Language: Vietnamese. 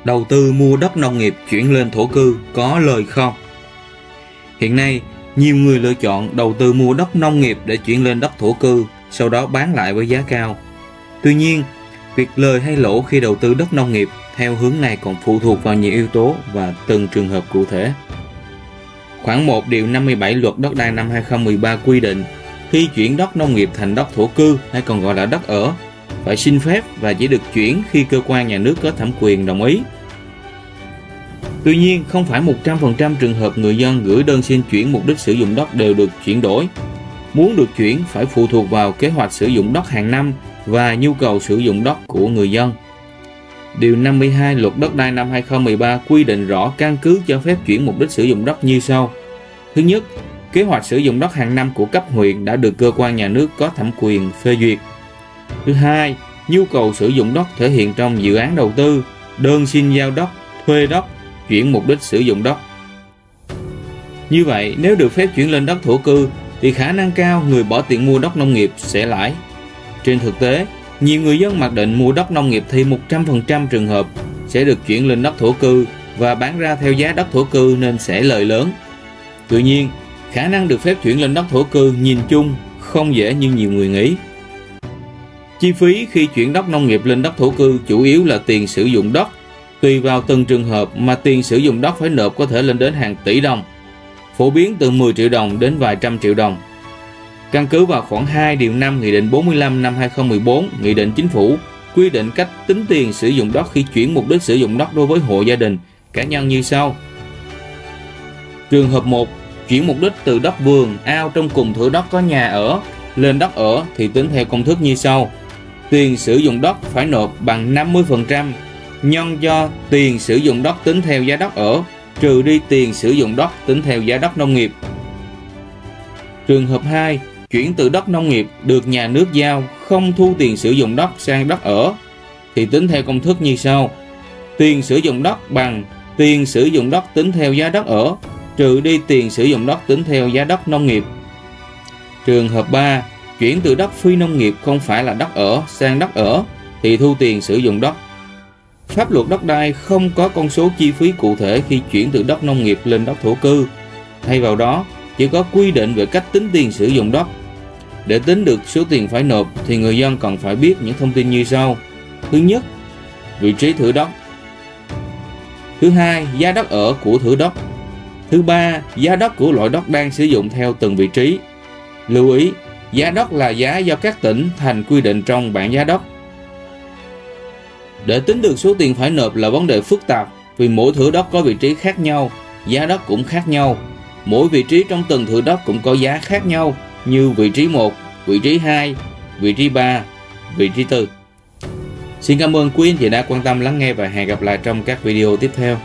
Đầu tư mua đất nông nghiệp chuyển lên thổ cư có lời không? Hiện nay, nhiều người lựa chọn đầu tư mua đất nông nghiệp để chuyển lên đất thổ cư, sau đó bán lại với giá cao. Tuy nhiên, việc lời hay lỗ khi đầu tư đất nông nghiệp theo hướng này còn phụ thuộc vào nhiều yếu tố và từng trường hợp cụ thể. Khoản 1 điều 57 Luật Đất đai năm 2013 quy định, khi chuyển đất nông nghiệp thành đất thổ cư hay còn gọi là đất ở, phải xin phép và chỉ được chuyển khi cơ quan nhà nước có thẩm quyền đồng ý. Tuy nhiên, không phải 100% trường hợp người dân gửi đơn xin chuyển mục đích sử dụng đất đều được chuyển đổi. Muốn được chuyển phải phụ thuộc vào kế hoạch sử dụng đất hàng năm và nhu cầu sử dụng đất của người dân. Điều 52 Luật Đất đai năm 2013 quy định rõ căn cứ cho phép chuyển mục đích sử dụng đất như sau. Thứ nhất, kế hoạch sử dụng đất hàng năm của cấp huyện đã được cơ quan nhà nước có thẩm quyền phê duyệt. Thứ hai, nhu cầu sử dụng đất thể hiện trong dự án đầu tư, đơn xin giao đất, thuê đất, chuyển mục đích sử dụng đất. Như vậy, nếu được phép chuyển lên đất thổ cư thì khả năng cao người bỏ tiền mua đất nông nghiệp sẽ lãi. Trên thực tế, nhiều người dân mặc định mua đất nông nghiệp thì 100% trường hợp sẽ được chuyển lên đất thổ cư và bán ra theo giá đất thổ cư nên sẽ lời lớn. Tuy nhiên, khả năng được phép chuyển lên đất thổ cư nhìn chung không dễ như nhiều người nghĩ. Chi phí khi chuyển đất nông nghiệp lên đất thổ cư chủ yếu là tiền sử dụng đất. Tùy vào từng trường hợp mà tiền sử dụng đất phải nộp có thể lên đến hàng tỷ đồng, phổ biến từ 10 triệu đồng đến vài trăm triệu đồng. Căn cứ vào khoản 2 điều 5 Nghị định 45 năm 2014, Nghị định Chính phủ quy định cách tính tiền sử dụng đất khi chuyển mục đích sử dụng đất đối với hộ gia đình, cá nhân như sau. Trường hợp 1, chuyển mục đích từ đất vườn, ao trong cùng thửa đất có nhà ở lên đất ở thì tính theo công thức như sau. Tiền sử dụng đất phải nộp bằng 50% nhân cho tiền sử dụng đất tính theo giá đất ở, trừ đi tiền sử dụng đất tính theo giá đất nông nghiệp. Trường hợp 2, chuyển từ đất nông nghiệp được nhà nước giao không thu tiền sử dụng đất sang đất ở thì tính theo công thức như sau. Tiền sử dụng đất bằng tiền sử dụng đất tính theo giá đất ở, trừ đi tiền sử dụng đất tính theo giá đất nông nghiệp. Trường hợp 3, chuyển từ đất phi nông nghiệp không phải là đất ở sang đất ở thì thu tiền sử dụng đất. Pháp luật đất đai không có con số chi phí cụ thể khi chuyển từ đất nông nghiệp lên đất thổ cư. Thay vào đó, chỉ có quy định về cách tính tiền sử dụng đất. Để tính được số tiền phải nộp thì người dân cần phải biết những thông tin như sau. Thứ nhất, vị trí thửa đất. Thứ hai, giá đất ở của thửa đất. Thứ ba, giá đất của loại đất đang sử dụng theo từng vị trí. Lưu ý, giá đất là giá do các tỉnh, thành quy định trong bảng giá đất. Để tính được số tiền phải nộp là vấn đề phức tạp vì mỗi thửa đất có vị trí khác nhau, giá đất cũng khác nhau. Mỗi vị trí trong từng thửa đất cũng có giá khác nhau như vị trí 1, vị trí 2, vị trí 3, vị trí 4. Xin cảm ơn quý anh chị đã quan tâm lắng nghe và hẹn gặp lại trong các video tiếp theo.